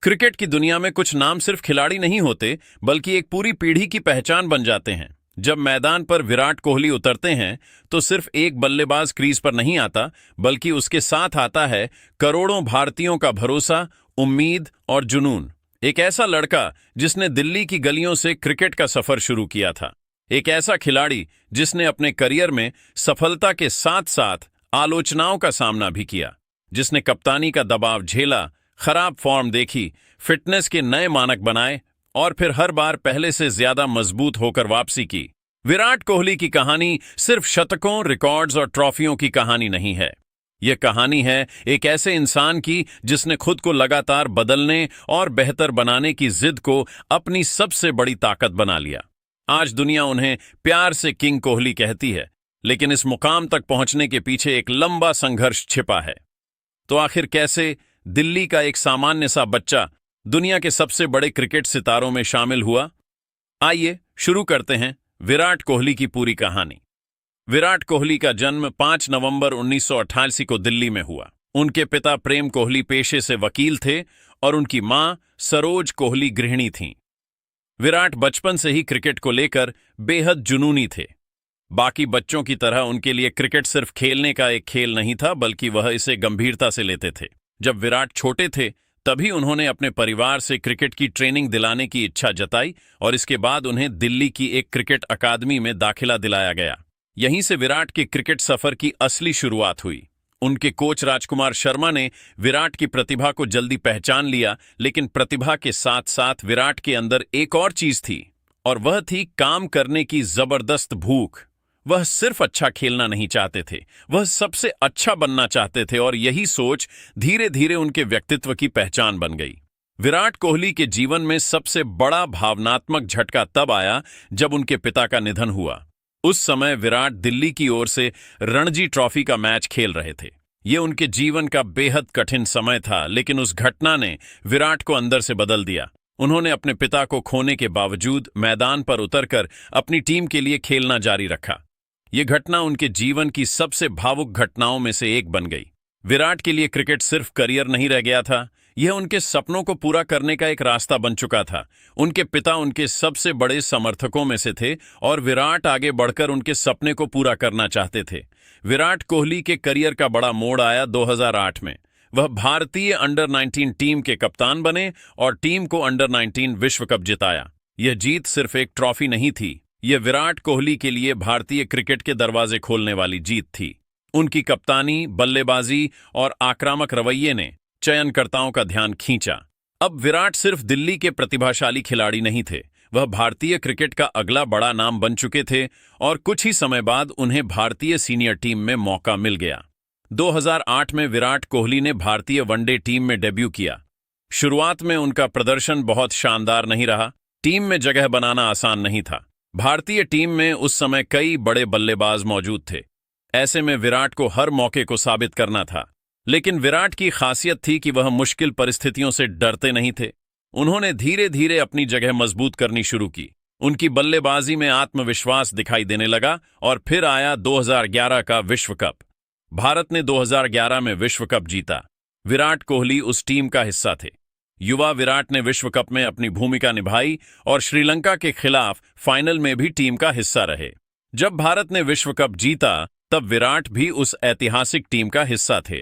Cricket की दुनिया में कुछ नाम सिर्फ खिलाड़ी नहीं होते, बल्कि एक पूरी पीढ़ी की पहचान बन जाते हैं। जब मैदान पर विराट कोहली उतरते हैं तो सिर्फ एक बल्लेबाज क्रीज पर नहीं आता, बल्कि उसके साथ आता है करोड़ों भारतीयों का भरोसा, उम्मीद और जुनून। एक ऐसा लड़का जिसने दिल्ली की गलियों से क्रिकेट का सफर शुरू किया था। एक ऐसा खिलाड़ी जिसने अपने करियर में सफलता के साथ साथ आलोचनाओं का सामना भी किया, जिसने कप्तानी का दबाव झेला, खराब फॉर्म देखी, फिटनेस के नए मानक बनाए और फिर हर बार पहले से ज्यादा मजबूत होकर वापसी की। विराट कोहली की कहानी सिर्फ शतकों, रिकॉर्ड्स और ट्रॉफियों की कहानी नहीं है। यह कहानी है एक ऐसे इंसान की जिसने खुद को लगातार बदलने और बेहतर बनाने की जिद को अपनी सबसे बड़ी ताकत बना लिया। आज दुनिया उन्हें प्यार से किंग कोहली कहती है, लेकिन इस मुकाम तक पहुंचने के पीछे एक लंबा संघर्ष छिपा है। तो आखिर कैसे दिल्ली का एक सामान्य सा बच्चा दुनिया के सबसे बड़े क्रिकेट सितारों में शामिल हुआ? आइए शुरू करते हैं विराट कोहली की पूरी कहानी। विराट कोहली का जन्म 5 नवंबर 1988 को दिल्ली में हुआ। उनके पिता प्रेम कोहली पेशे से वकील थे और उनकी मां सरोज कोहली गृहिणी थीं। विराट बचपन से ही क्रिकेट को लेकर बेहद जुनूनी थे। बाकी बच्चों की तरह उनके लिए क्रिकेट सिर्फ खेलने का एक खेल नहीं था, बल्कि वह इसे गंभीरता से लेते थे। जब विराट छोटे थे तभी उन्होंने अपने परिवार से क्रिकेट की ट्रेनिंग दिलाने की इच्छा जताई और इसके बाद उन्हें दिल्ली की एक क्रिकेट अकादमी में दाखिला दिलाया गया। यहीं से विराट के क्रिकेट सफर की असली शुरुआत हुई। उनके कोच राजकुमार शर्मा ने विराट की प्रतिभा को जल्दी पहचान लिया, लेकिन प्रतिभा के साथ साथ विराट के अंदर एक और चीज थी, और वह थी काम करने की जबरदस्त भूख। वह सिर्फ अच्छा खेलना नहीं चाहते थे, वह सबसे अच्छा बनना चाहते थे, और यही सोच धीरे धीरे उनके व्यक्तित्व की पहचान बन गई। विराट कोहली के जीवन में सबसे बड़ा भावनात्मक झटका तब आया जब उनके पिता का निधन हुआ। उस समय विराट दिल्ली की ओर से रणजी ट्रॉफी का मैच खेल रहे थे। यह उनके जीवन का बेहद कठिन समय था, लेकिन उस घटना ने विराट को अंदर से बदल दिया। उन्होंने अपने पिता को खोने के बावजूद मैदान पर उतरकर अपनी टीम के लिए खेलना जारी रखा। यह घटना उनके जीवन की सबसे भावुक घटनाओं में से एक बन गई। विराट के लिए क्रिकेट सिर्फ करियर नहीं रह गया था, यह उनके सपनों को पूरा करने का एक रास्ता बन चुका था। उनके पिता उनके सबसे बड़े समर्थकों में से थे और विराट आगे बढ़कर उनके सपने को पूरा करना चाहते थे। विराट कोहली के करियर का बड़ा मोड़ आया 2008 में। वह भारतीय अंडर 19 टीम के कप्तान बने और टीम को अंडर 19 विश्व कप जिताया। यह जीत सिर्फ एक ट्रॉफी नहीं थी, यह विराट कोहली के लिए भारतीय क्रिकेट के दरवाजे खोलने वाली जीत थी। उनकी कप्तानी, बल्लेबाजी और आक्रामक रवैये ने चयनकर्ताओं का ध्यान खींचा। अब विराट सिर्फ दिल्ली के प्रतिभाशाली खिलाड़ी नहीं थे, वह भारतीय क्रिकेट का अगला बड़ा नाम बन चुके थे, और कुछ ही समय बाद उन्हें भारतीय सीनियर टीम में मौका मिल गया। 2008 में विराट कोहली ने भारतीय वनडे टीम में डेब्यू किया। शुरुआत में उनका प्रदर्शन बहुत शानदार नहीं रहा। टीम में जगह बनाना आसान नहीं था। भारतीय टीम में उस समय कई बड़े बल्लेबाज मौजूद थे। ऐसे में विराट को हर मौके को साबित करना था। लेकिन विराट की खासियत थी कि वह मुश्किल परिस्थितियों से डरते नहीं थे। उन्होंने धीरे धीरे अपनी जगह मजबूत करनी शुरू की। उनकी बल्लेबाजी में आत्मविश्वास दिखाई देने लगा, और फिर आया 2011 का विश्व कप। भारत ने 2011 में विश्व कप जीता। विराट कोहली उस टीम का हिस्सा थे। युवा विराट ने विश्व कप में अपनी भूमिका निभाई और श्रीलंका के खिलाफ फाइनल में भी टीम का हिस्सा रहे। जब भारत ने विश्व कप जीता तब विराट भी उस ऐतिहासिक टीम का हिस्सा थे।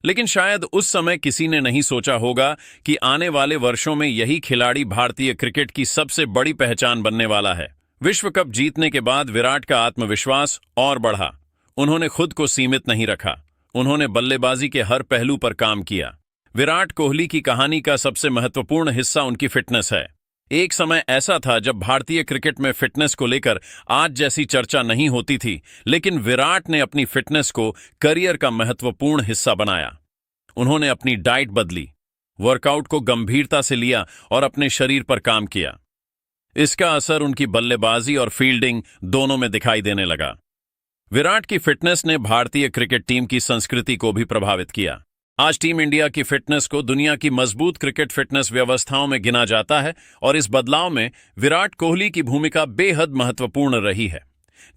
लेकिन शायद उस समय किसी ने नहीं सोचा होगा कि आने वाले वर्षों में यही खिलाड़ी भारतीय क्रिकेट की सबसे बड़ी पहचान बनने वाला है। विश्व कप जीतने के बाद विराट का आत्मविश्वास और बढ़ा। उन्होंने खुद को सीमित नहीं रखा, उन्होंने बल्लेबाजी के हर पहलू पर काम किया। विराट कोहली की कहानी का सबसे महत्वपूर्ण हिस्सा उनकी फिटनेस है। एक समय ऐसा था जब भारतीय क्रिकेट में फिटनेस को लेकर आज जैसी चर्चा नहीं होती थी, लेकिन विराट ने अपनी फिटनेस को करियर का महत्वपूर्ण हिस्सा बनाया। उन्होंने अपनी डाइट बदली, वर्कआउट को गंभीरता से लिया और अपने शरीर पर काम किया। इसका असर उनकी बल्लेबाजी और फील्डिंग दोनों में दिखाई देने लगा। विराट की फिटनेस ने भारतीय क्रिकेट टीम की संस्कृति को भी प्रभावित किया। आज टीम इंडिया की फिटनेस को दुनिया की मजबूत क्रिकेट फिटनेस व्यवस्थाओं में गिना जाता है, और इस बदलाव में विराट कोहली की भूमिका बेहद महत्वपूर्ण रही है।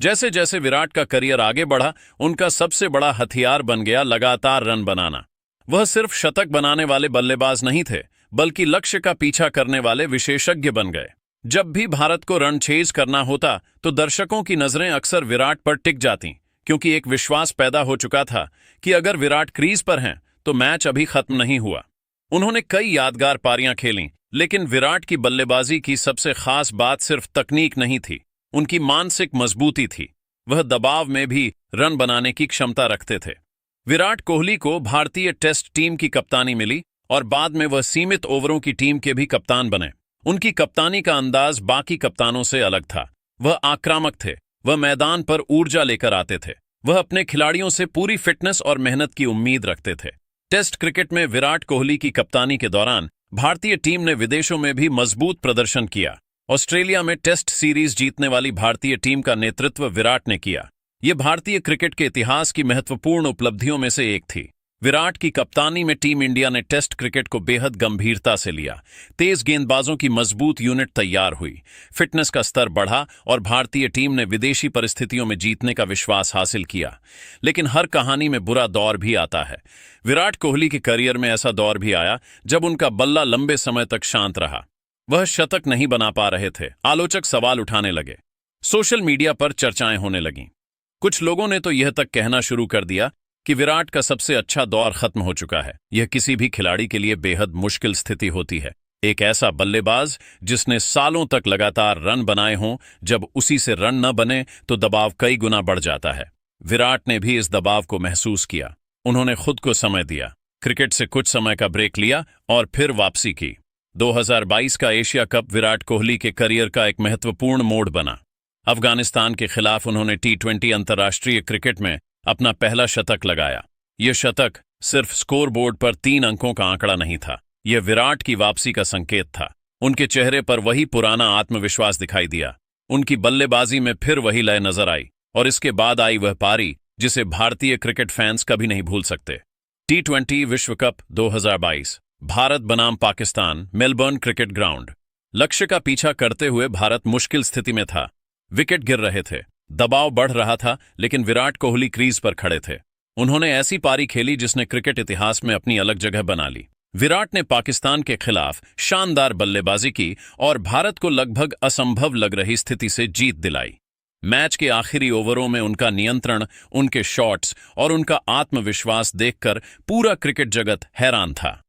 जैसे जैसे विराट का करियर आगे बढ़ा, उनका सबसे बड़ा हथियार बन गया लगातार रन बनाना। वह सिर्फ शतक बनाने वाले बल्लेबाज नहीं थे, बल्कि लक्ष्य का पीछा करने वाले विशेषज्ञ बन गए। जब भी भारत को रन चेज करना होता तो दर्शकों की नजरें अक्सर विराट पर टिक जातीं, क्योंकि एक विश्वास पैदा हो चुका था कि अगर विराट क्रीज पर हैं तो मैच अभी खत्म नहीं हुआ। उन्होंने कई यादगार पारियां खेलीं, लेकिन विराट की बल्लेबाजी की सबसे खास बात सिर्फ तकनीक नहीं थी, उनकी मानसिक मजबूती थी। वह दबाव में भी रन बनाने की क्षमता रखते थे। विराट कोहली को भारतीय टेस्ट टीम की कप्तानी मिली और बाद में वह सीमित ओवरों की टीम के भी कप्तान बने। उनकी कप्तानी का अंदाज बाकी कप्तानों से अलग था। वह आक्रामक थे, वह मैदान पर ऊर्जा लेकर आते थे, वह अपने खिलाड़ियों से पूरी फिटनेस और मेहनत की उम्मीद रखते थे। टेस्ट क्रिकेट में विराट कोहली की कप्तानी के दौरान भारतीय टीम ने विदेशों में भी मजबूत प्रदर्शन किया। ऑस्ट्रेलिया में टेस्ट सीरीज जीतने वाली भारतीय टीम का नेतृत्व विराट ने किया। यह भारतीय क्रिकेट के इतिहास की महत्वपूर्ण उपलब्धियों में से एक थी। विराट की कप्तानी में टीम इंडिया ने टेस्ट क्रिकेट को बेहद गंभीरता से लिया। तेज गेंदबाजों की मजबूत यूनिट तैयार हुई, फिटनेस का स्तर बढ़ा और भारतीय टीम ने विदेशी परिस्थितियों में जीतने का विश्वास हासिल किया। लेकिन हर कहानी में बुरा दौर भी आता है। विराट कोहली के करियर में ऐसा दौर भी आया जब उनका बल्ला लंबे समय तक शांत रहा। वह शतक नहीं बना पा रहे थे। आलोचक सवाल उठाने लगे, सोशल मीडिया पर चर्चाएं होने लगीं। कुछ लोगों ने तो यह तक कहना शुरू कर दिया कि विराट का सबसे अच्छा दौर खत्म हो चुका है। यह किसी भी खिलाड़ी के लिए बेहद मुश्किल स्थिति होती है। एक ऐसा बल्लेबाज जिसने सालों तक लगातार रन बनाए हों, जब उसी से रन न बने तो दबाव कई गुना बढ़ जाता है। विराट ने भी इस दबाव को महसूस किया। उन्होंने खुद को समय दिया, क्रिकेट से कुछ समय का ब्रेक लिया और फिर वापसी की। 2022 का एशिया कप विराट कोहली के करियर का एक महत्वपूर्ण मोड़ बना। अफगानिस्तान के खिलाफ उन्होंने टी20 अंतर्राष्ट्रीय क्रिकेट में अपना पहला शतक लगाया। यह शतक सिर्फ स्कोरबोर्ड पर 3 अंकों का आंकड़ा नहीं था, यह विराट की वापसी का संकेत था। उनके चेहरे पर वही पुराना आत्मविश्वास दिखाई दिया। उनकी बल्लेबाजी में फिर वही लय नजर आई और इसके बाद आई वह पारी जिसे भारतीय क्रिकेट फैंस कभी नहीं भूल सकते। टी20 विश्व कप 2022, भारत बनाम पाकिस्तान, मेलबर्न क्रिकेट ग्राउंड। लक्ष्य का पीछा करते हुए भारत मुश्किल स्थिति में था। विकेट गिर रहे थे, दबाव बढ़ रहा था, लेकिन विराट कोहली क्रीज पर खड़े थे। उन्होंने ऐसी पारी खेली जिसने क्रिकेट इतिहास में अपनी अलग जगह बना ली। विराट ने पाकिस्तान के खिलाफ शानदार बल्लेबाजी की और भारत को लगभग असंभव लग रही स्थिति से जीत दिलाई। मैच के आखिरी ओवरों में उनका नियंत्रण, उनके शॉट्स और उनका आत्मविश्वास देखकर पूरा क्रिकेट जगत हैरान था।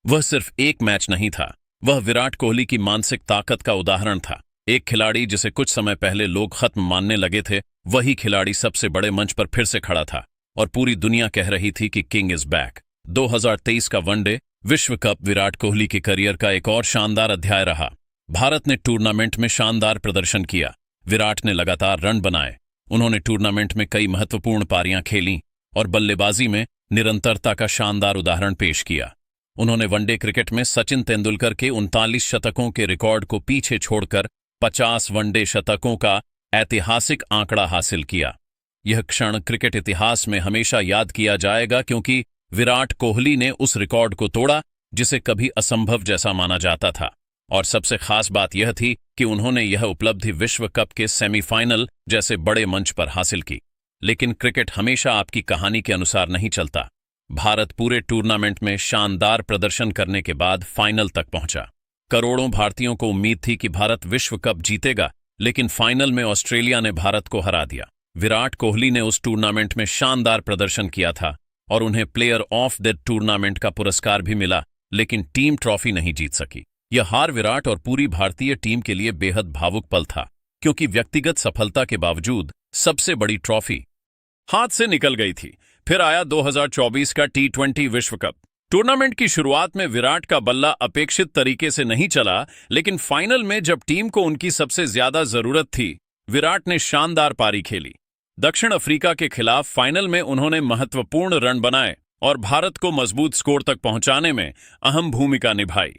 वह सिर्फ एक मैच नहीं था, वह विराट कोहली की मानसिक ताकत का उदाहरण था। एक खिलाड़ी जिसे कुछ समय पहले लोग खत्म मानने लगे थे, वही खिलाड़ी सबसे बड़े मंच पर फिर से खड़ा था और पूरी दुनिया कह रही थी कि किंग इज बैक। 2023 का वनडे विश्व कप विराट कोहली के करियर का एक और शानदार अध्याय रहा। भारत ने टूर्नामेंट में शानदार प्रदर्शन किया। विराट ने लगातार रन बनाए। उन्होंने टूर्नामेंट में कई महत्वपूर्ण पारियां खेलीं और बल्लेबाजी में निरंतरता का शानदार उदाहरण पेश किया। उन्होंने वनडे क्रिकेट में सचिन तेंदुलकर के 39 शतकों के रिकॉर्ड को पीछे छोड़कर 50 वनडे शतकों का ऐतिहासिक आंकड़ा हासिल किया। यह क्षण क्रिकेट इतिहास में हमेशा याद किया जाएगा, क्योंकि विराट कोहली ने उस रिकॉर्ड को तोड़ा जिसे कभी असंभव जैसा माना जाता था। और सबसे खास बात यह थी कि उन्होंने यह उपलब्धि विश्व कप के सेमीफाइनल जैसे बड़े मंच पर हासिल की। लेकिन क्रिकेट हमेशा आपकी कहानी के अनुसार नहीं चलता। भारत पूरे टूर्नामेंट में शानदार प्रदर्शन करने के बाद फाइनल तक पहुंचा। करोड़ों भारतीयों को उम्मीद थी कि भारत विश्व कप जीतेगा, लेकिन फाइनल में ऑस्ट्रेलिया ने भारत को हरा दिया। विराट कोहली ने उस टूर्नामेंट में शानदार प्रदर्शन किया था और उन्हें प्लेयर ऑफ द टूर्नामेंट का पुरस्कार भी मिला, लेकिन टीम ट्रॉफी नहीं जीत सकी। यह हार विराट और पूरी भारतीय टीम के लिए बेहद भावुक पल था, क्योंकि व्यक्तिगत सफलता के बावजूद सबसे बड़ी ट्रॉफी हाथ से निकल गई थी। फिर आया 2024 का टी20 विश्व कप। टूर्नामेंट की शुरुआत में विराट का बल्ला अपेक्षित तरीके से नहीं चला, लेकिन फाइनल में जब टीम को उनकी सबसे ज्यादा जरूरत थी, विराट ने शानदार पारी खेली। दक्षिण अफ्रीका के खिलाफ फाइनल में उन्होंने महत्वपूर्ण रन बनाए और भारत को मजबूत स्कोर तक पहुंचाने में अहम भूमिका निभाई।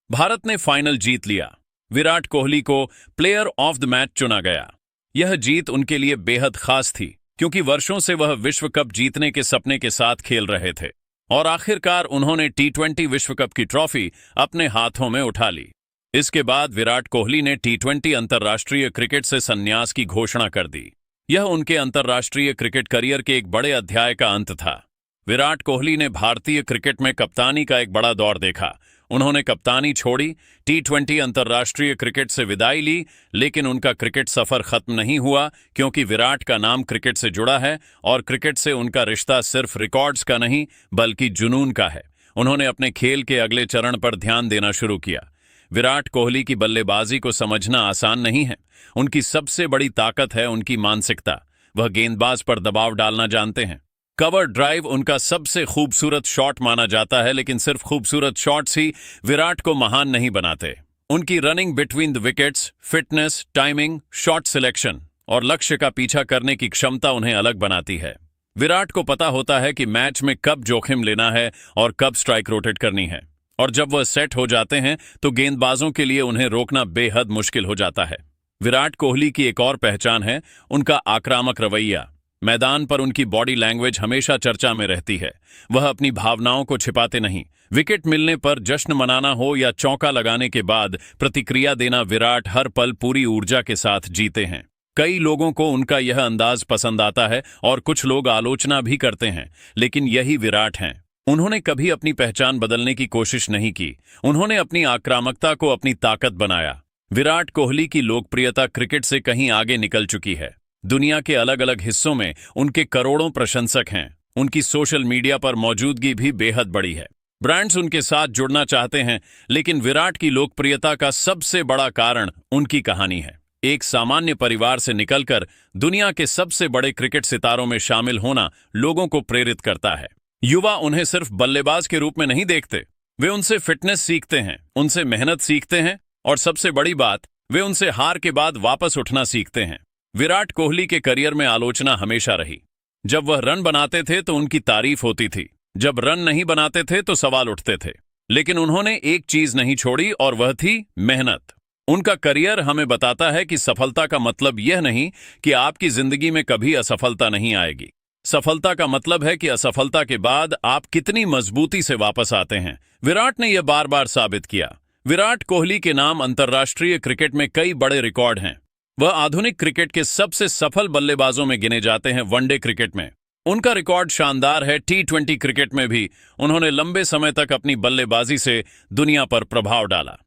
भारत ने फाइनल जीत लिया। विराट कोहली को प्लेयर ऑफ द मैच चुना गया। यह जीत उनके लिए बेहद खास थी, क्योंकि वर्षों से वह विश्व कप जीतने के सपने के साथ खेल रहे थे और आखिरकार उन्होंने टी20 विश्व कप की ट्रॉफी अपने हाथों में उठा ली। इसके बाद विराट कोहली ने टी20 अंतर्राष्ट्रीय क्रिकेट से संन्यास की घोषणा कर दी। यह उनके अंतर्राष्ट्रीय क्रिकेट करियर के एक बड़े अध्याय का अंत था। विराट कोहली ने भारतीय क्रिकेट में कप्तानी का एक बड़ा दौर देखा। उन्होंने कप्तानी छोड़ी, T20 अंतर्राष्ट्रीय क्रिकेट से विदाई ली, लेकिन उनका क्रिकेट सफर खत्म नहीं हुआ क्योंकि विराट का नाम क्रिकेट से जुड़ा है और क्रिकेट से उनका रिश्ता सिर्फ रिकॉर्ड्स का नहीं बल्कि जुनून का है। उन्होंने अपने खेल के अगले चरण पर ध्यान देना शुरू किया। विराट कोहली की बल्लेबाजी को समझना आसान नहीं है। उनकी सबसे बड़ी ताकत है उनकी मानसिकता। वह गेंदबाज पर दबाव डालना जानते हैं। कवर ड्राइव उनका सबसे खूबसूरत शॉट माना जाता है, लेकिन सिर्फ खूबसूरत शॉट्स ही विराट को महान नहीं बनाते। उनकी running between the wickets, fitness, timing, shot selection और लक्ष्य का पीछा करने की क्षमता उन्हें अलग बनाती है। विराट को पता होता है कि मैच में कब जोखिम लेना है और कब स्ट्राइक रोटेट करनी है, और जब वह सेट हो जाते हैं तो गेंदबाजों के लिए उन्हें रोकना बेहद मुश्किल हो जाता है। विराट कोहली की एक और पहचान है उनका आक्रामक रवैया। मैदान पर उनकी बॉडी लैंग्वेज हमेशा चर्चा में रहती है। वह अपनी भावनाओं को छिपाते नहीं। विकेट मिलने पर जश्न मनाना हो या चौका लगाने के बाद प्रतिक्रिया देना, विराट हर पल पूरी ऊर्जा के साथ जीते हैं। कई लोगों को उनका यह अंदाज पसंद आता है और कुछ लोग आलोचना भी करते हैं, लेकिन यही विराट हैं। उन्होंने कभी अपनी पहचान बदलने की कोशिश नहीं की। उन्होंने अपनी आक्रामकता को अपनी ताकत बनाया। विराट कोहली की लोकप्रियता क्रिकेट से कहीं आगे निकल चुकी है। दुनिया के अलग अलग हिस्सों में उनके करोड़ों प्रशंसक हैं। उनकी सोशल मीडिया पर मौजूदगी भी बेहद बड़ी है। ब्रांड्स उनके साथ जुड़ना चाहते हैं, लेकिन विराट की लोकप्रियता का सबसे बड़ा कारण उनकी कहानी है। एक सामान्य परिवार से निकलकर दुनिया के सबसे बड़े क्रिकेट सितारों में शामिल होना लोगों को प्रेरित करता है। युवा उन्हें सिर्फ बल्लेबाज के रूप में नहीं देखते, वे उनसे फिटनेस सीखते हैं, उनसे मेहनत सीखते हैं और सबसे बड़ी बात, वे उनसे हार के बाद वापस उठना सीखते हैं। विराट कोहली के करियर में आलोचना हमेशा रही। जब वह रन बनाते थे तो उनकी तारीफ होती थी, जब रन नहीं बनाते थे तो सवाल उठते थे, लेकिन उन्होंने एक चीज नहीं छोड़ी और वह थी मेहनत। उनका करियर हमें बताता है कि सफलता का मतलब यह नहीं कि आपकी जिंदगी में कभी असफलता नहीं आएगी। सफलता का मतलब है कि असफलता के बाद आप कितनी मजबूती से वापस आते हैं। विराट ने यह बार बार साबित किया। विराट कोहली के नाम अंतर्राष्ट्रीय क्रिकेट में कई बड़े रिकॉर्ड हैं। वह आधुनिक क्रिकेट के सबसे सफल बल्लेबाजों में गिने जाते हैं। वनडे क्रिकेट में उनका रिकॉर्ड शानदार है। T20 क्रिकेट में भी उन्होंने लंबे समय तक अपनी बल्लेबाजी से दुनिया पर प्रभाव डाला।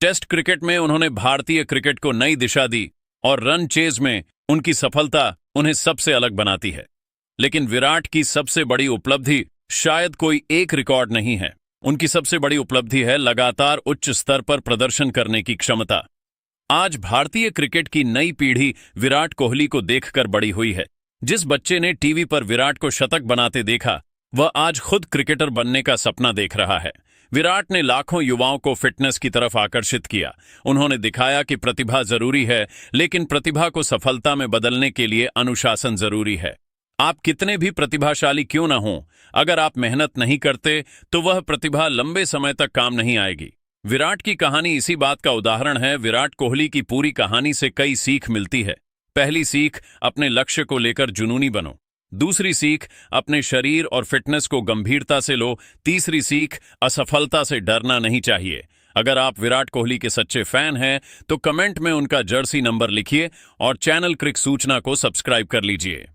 टेस्ट क्रिकेट में उन्होंने भारतीय क्रिकेट को नई दिशा दी और रन चेज में उनकी सफलता उन्हें सबसे अलग बनाती है। लेकिन विराट की सबसे बड़ी उपलब्धि शायद कोई एक रिकॉर्ड नहीं है। उनकी सबसे बड़ी उपलब्धि है लगातार उच्च स्तर पर प्रदर्शन करने की क्षमता। आज भारतीय क्रिकेट की नई पीढ़ी विराट कोहली को देखकर बड़ी हुई है। जिस बच्चे ने टीवी पर विराट को शतक बनाते देखा, वह आज खुद क्रिकेटर बनने का सपना देख रहा है। विराट ने लाखों युवाओं को फिटनेस की तरफ आकर्षित किया। उन्होंने दिखाया कि प्रतिभा जरूरी है, लेकिन प्रतिभा को सफलता में बदलने के लिए अनुशासन जरूरी है। आप कितने भी प्रतिभाशाली क्यों न हों, अगर आप मेहनत नहीं करते तो वह प्रतिभा लंबे समय तक काम नहीं आएगी। विराट की कहानी इसी बात का उदाहरण है। विराट कोहली की पूरी कहानी से कई सीख मिलती है। पहली सीख, अपने लक्ष्य को लेकर जुनूनी बनो। दूसरी सीख, अपने शरीर और फिटनेस को गंभीरता से लो। तीसरी सीख, असफलता से डरना नहीं चाहिए। अगर आप विराट कोहली के सच्चे फैन हैं तो कमेंट में उनका जर्सी नंबर लिखिए और चैनल क्रिक सूचना को सब्सक्राइब कर लीजिए।